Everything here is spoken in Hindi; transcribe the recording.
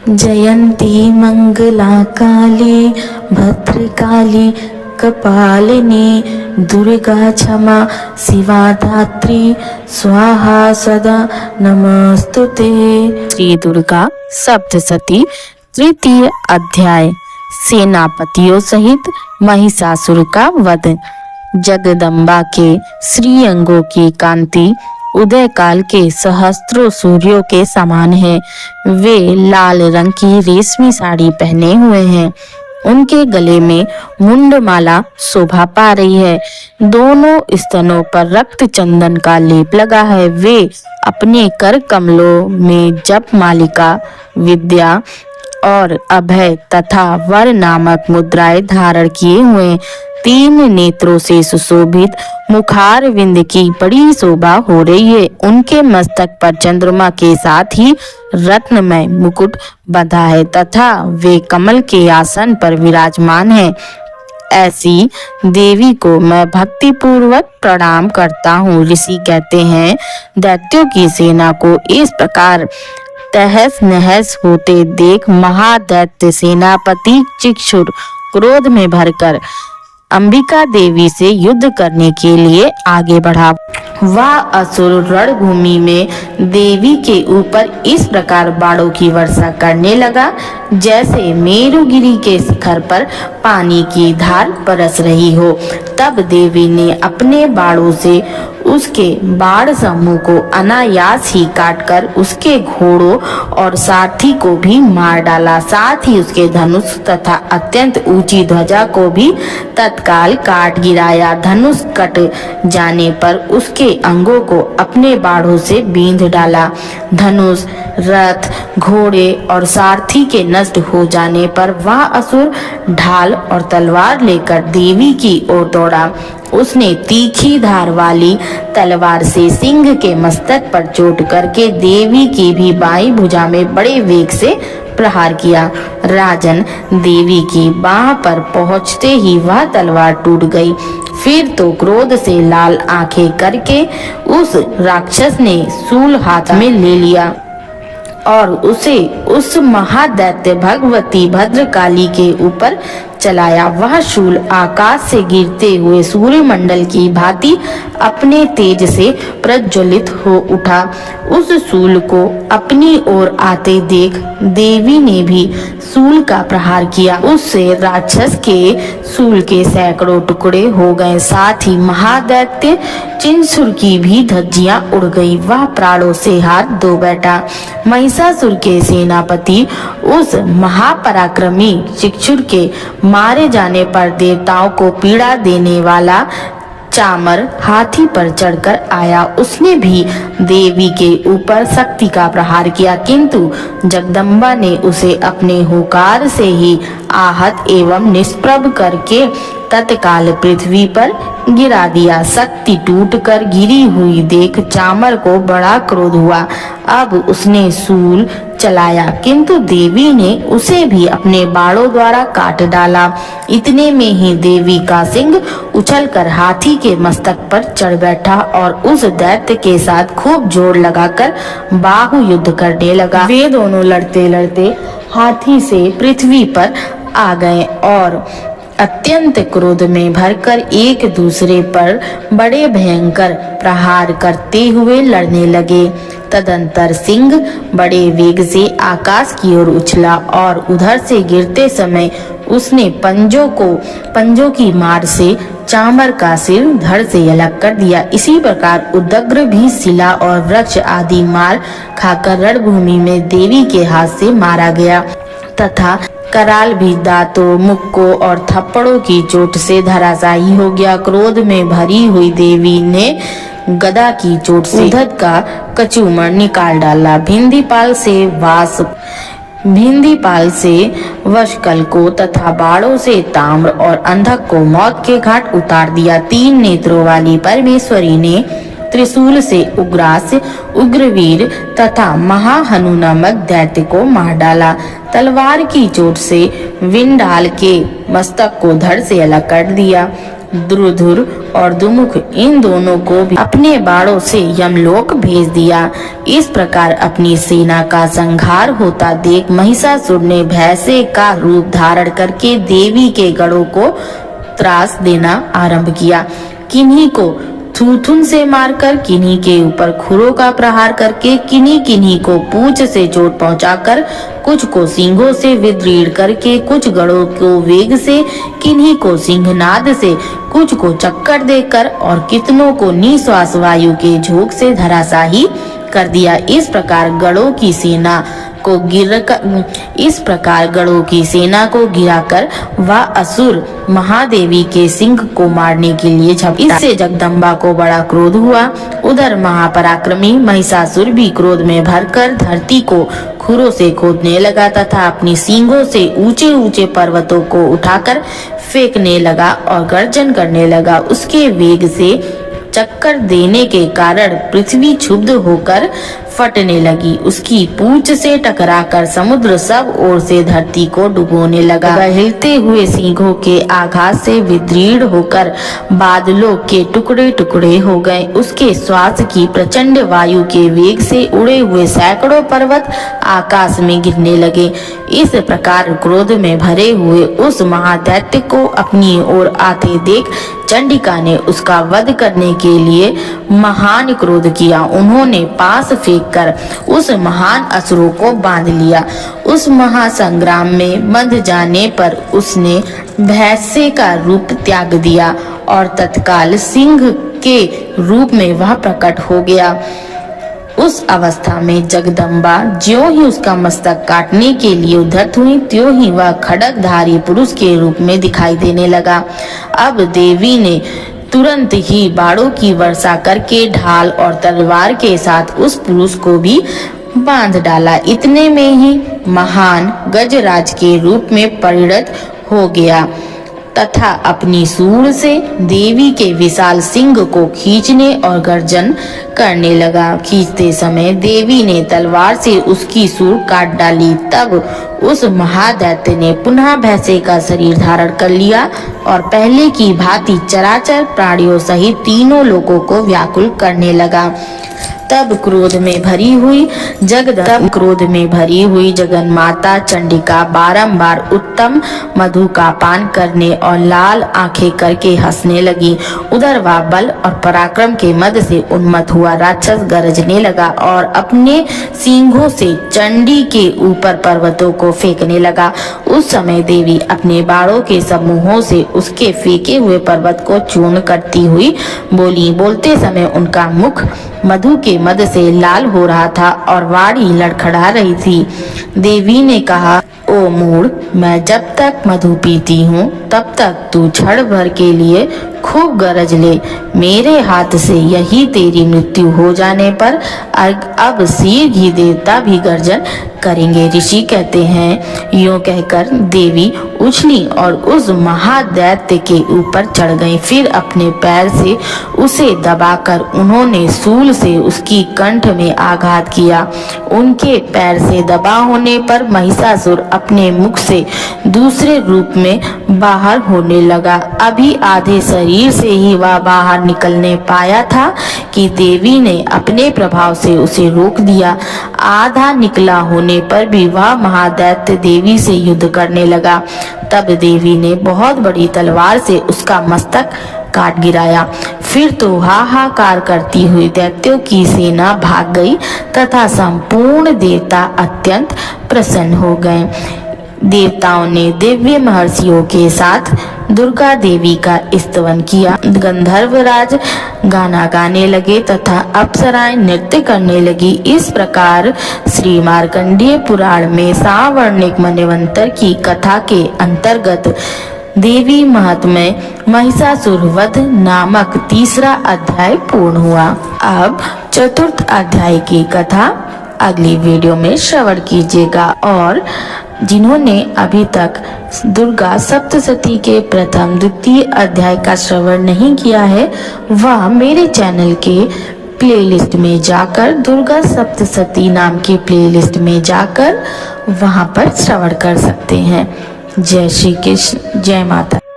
जयंती मंगला काली भद्रकाली कपालिनी दुर्गा क्षमा शिवा धात्री स्वाहा सदा नमस्तुते। श्री दुर्गा सप्तशती तृतीय अध्याय। सेनापतियों सहित महिषासुर का वध। जगदम्बा के श्रीअंगों की कांति उदय काल के सहस्त्रों सूर्यों के समान है। वे लाल रंग की रेशमी साड़ी पहने हुए हैं। उनके गले में मुंडमाला शोभा पा रही है। दोनों स्तनों पर रक्त चंदन का लेप लगा है। वे अपने कर कमलों में जप मालिका, विद्या और अभय तथा वर नामक मुद्राएं धारण किए हुए। तीन नेत्रों से सुशोभित मुखार विंद की बड़ी शोभा हो रही है। उनके मस्तक पर चंद्रमा के साथ ही रत्नमय मुकुट बंधा है तथा वे कमल के आसन पर विराजमान हैं। ऐसी देवी को मैं भक्ति पूर्वक प्रणाम करता हूँ। ऋषि कहते हैं, दैत्यों की सेना को इस प्रकार तहस नहस होते देख महादैत्य सेनापति चिक्षुर क्रोध में भरकर अंबिका देवी से युद्ध करने के लिए आगे बढ़ा। वह असुर रणभूमि में देवी के ऊपर इस प्रकार बाणों की वर्षा करने लगा जैसे मेरुगिरी के शिखर पर पानी की धार बरस रही हो। तब देवी ने अपने बाणों से उसके बाण समूह को अनायास ही काटकर उसके घोड़ों और सारथी को भी मार डाला। साथ ही उसके धनुष तथा अत्यंत ऊंची ध्वजा को भी तत्काल काट गिराया। धनुष कट जाने पर उसके अंगों को अपने बाणों से बींध डाला। धनुष, रथ, घोड़े और सारथी के नष्ट हो जाने पर वह असुर ढाल और तलवार लेकर देवी की ओर दौड़ा। उसने तीखी धार वाली तलवार से सिंह के मस्तक पर चोट करके देवी की भी बाईं भुजा में बड़े वेग से प्रहार किया। राजन, देवी की बाह पर पहुंचते ही वह तलवार टूट गई। फिर तो क्रोध से लाल आंखें करके उस राक्षस ने शूल हाथ में ले लिया और उसे उस महादैत्य भगवती भद्रकाली के ऊपर चलाया। वह शूल आकाश से गिरते हुए सूर्यमंडल की भांति अपने तेज से प्रज्वलित हो उठा। उस शूल को अपनी ओर आते देख देवी ने भी शूल का प्रहार किया। उससे राक्षस के शूल के सैकड़ों टुकड़े हो गए। साथ ही महादैत्य चिंसुर की भी धज्जियां उड़ गई। वह प्राणों से हाथ धो बैठा। महिषासुर के सेनापति उस महापराक्रमी चिक्षुर के मारे जाने पर देवताओं को पीड़ा देने वाला चामर हाथी पर चढ़कर आया। उसने भी देवी के ऊपर शक्ति का प्रहार किया, किंतु जगदम्बा ने उसे अपने हुंकार से ही आहत एवं निष्प्रभ करके तत्काल पृथ्वी पर गिरा दिया। शक्ति टूटकर गिरी हुई देख चामर को बड़ा क्रोध हुआ। अब उसने शूल चलाया, किंतु देवी ने उसे भी अपने बाणों द्वारा काट डाला। इतने में ही देवी का सिंह उछलकर हाथी के मस्तक पर चढ़ बैठा और उस दैत्य के साथ खूब जोर लगाकर बाहु युद्ध करने लगा। वे दोनों लड़ते लड़ते हाथी से पृथ्वी पर आ गए और अत्यंत क्रोध में भरकर एक दूसरे पर बड़े भयंकर प्रहार करते हुए लड़ने लगे। तदंतर सिंह बड़े वेग से आकाश की ओर उछला और उधर से गिरते समय उसने पंजों की मार से चामर का सिर धड़ से अलग कर दिया। इसी प्रकार उदग्र भी शिला और वृक्ष आदि मार खाकर रणभूमि में देवी के हाथ से मारा गया तथा कराल भी दांतों, मुक्कों और थप्पड़ों की चोट से धराशायी हो गया। क्रोध में भरी हुई देवी ने गदा की चोट से उद्धत का कचूमर निकाल डाला। भिंदीपाल से वशकल को तथा बाणों से ताम्र और अंधक को मौत के घाट उतार दिया। तीन नेत्रों वाली परमेश्वरी ने त्रिशूल से उग्रास्य, उग्रवीर तथा महाहनु नामक दैत्य को मार डाला। तलवार की चोट से विंडाल के मस्तक को धड़ से अलग कर दिया। द्रुधुर और दुमुख इन दोनों को भी अपने बाणों से यमलोक भेज दिया। इस प्रकार अपनी सेना का संहार होता देख महिषासुर ने भैंसे का रूप धारण करके देवी के गढ़ों को त्रास देना आरंभ किया। किन्हीं को थूथुन से मारकर, किन्हीं के ऊपर खुरों का प्रहार करके, किन्हीं को पूंछ से चोट पहुंचाकर, कुछ को सींगों से विदीर्ण करके, कुछ गढ़ों को वेग से, किन्हीं को सिंहनाद से, कुछ को चक्कर देकर और कितनों को निश्वास वायु के झोंक से धराशाही कर दिया। इस प्रकार गढ़ों की सेना को गिराकर वह असुर महादेवी के सिंह को मारने के लिए झपटा। इससे जगदम्बा को बड़ा क्रोध हुआ। उधर महापराक्रमी महिषासुर भी क्रोध में भरकर धरती को खुरों से खोदने लगा तथा अपनी सींगों से ऊंचे ऊंचे पर्वतों को उठाकर फेंकने लगा और गर्जन करने लगा। उसके वेग से चक्कर देने के कारण पृथ्वी क्षुब्ध होकर फटने लगी। उसकी पूंछ से टकराकर समुद्र सब ओर से धरती को डुबोने लगा। हिलते हुए सींगों के आघात से विदीर्ण होकर बादलों के टुकड़े टुकड़े हो गए। उसके श्वास की प्रचंड वायु के वेग से उड़े हुए सैकड़ों पर्वत आकाश में गिरने लगे। इस प्रकार क्रोध में भरे हुए उस महादैत्य को अपनी ओर आते देख चंडिका ने उसका वध करने के लिए महान क्रोध किया। उन्होंने पास फेंककर उस महान असुर को बांध लिया। उस महासंग्राम में बंध जाने पर उसने भैंसे का रूप त्याग दिया और तत्काल सिंह के रूप में वह प्रकट हो गया। उस अवस्था में जगदम्बा ज्यों ही उसका मस्तक काटने के लिए उद्धत हुई, त्यों ही वह खड्गधारी पुरुष के रूप में दिखाई देने लगा। अब देवी ने तुरंत ही बाणों की वर्षा करके ढाल और तलवार के साथ उस पुरुष को भी बांध डाला। इतने में ही महान गजराज के रूप में परिणत हो गया तथा अपनी सूंड से देवी के विशाल सिंह को खींचने और गर्जन करने लगा। खींचते समय देवी ने तलवार से उसकी सूंड काट डाली। तब उस महादैत्य ने पुनः भैंसे का शरीर धारण कर लिया और पहले की भांति चराचर प्राणियों सहित तीनों लोगों को व्याकुल करने लगा। तब क्रोध में भरी हुई जगन माता चंडिका बारंबार उत्तम मधु का पान करने और लाल आंखें करके हंसने लगी। उधर वह बल और पराक्रम के मद से उन्मत्त हुआ राक्षस गरजने लगा और अपने सींगों से चंडी के ऊपर पर्वतों को फेंकने लगा। उस समय देवी अपने बाणों के समूहों से उसके फेंके हुए पर्वत को चूर्ण करती हुई बोली। बोलते समय उनका मुख मधु के मद से लाल हो रहा था और वाणी लड़खड़ा रही थी। देवी ने कहा, ओ मूढ़, मैं जब तक मधु पीती हूँ तब तक तू क्षण भर के लिए खूब गरज ले। मेरे हाथ से यही तेरी मृत्यु हो जाने पर अब शीघ्र देवता भी गर्जन करेंगे। ऋषि कहते हैं, यूं कहकर देवी उछली और उस महादैत्य के ऊपर चढ़ गई। फिर अपने पैर से उसे दबाकर उन्होंने शूल से उसकी कंठ में आघात किया। उनके पैर से दबा होने पर महिषासुर अपने मुख से दूसरे रूप में बाहर होने लगा। अभी आधे शरीर से ही वह बाहर निकलने पाया था कि देवी ने अपने प्रभाव से उसे रोक दिया। आधा निकला होने पर भी वह महादैत्य देवी से युद्ध करने लगा। तब देवी ने बहुत बड़ी तलवार से उसका मस्तक काट गिराया। फिर तो हाहाकार करती हुई दैत्यों की सेना भाग गई तथा संपूर्ण देवता अत्यंत प्रसन्न हो गए। देवताओं ने दिव्य महर्षियों के साथ दुर्गा देवी का स्तवन किया। गंधर्वराज गाना गाने लगे तथा अप्सराएं नृत्य करने लगी। इस प्रकार श्री मार्कंडेय पुराण में सावर्णिक मनवंतर की कथा के अंतर्गत देवी महात्म्य महिषासुर वध नामक तीसरा अध्याय पूर्ण हुआ। अब चतुर्थ अध्याय की कथा अगली वीडियो में श्रवण कीजिएगा और जिन्होंने अभी तक दुर्गा सप्तशती के प्रथम द्वितीय अध्याय का श्रवण नहीं किया है वह मेरे चैनल के प्लेलिस्ट में जाकर दुर्गा सप्तशती नाम की प्लेलिस्ट में जाकर वहां पर श्रवण कर सकते हैं। जय श्री कृष्ण, जय माता।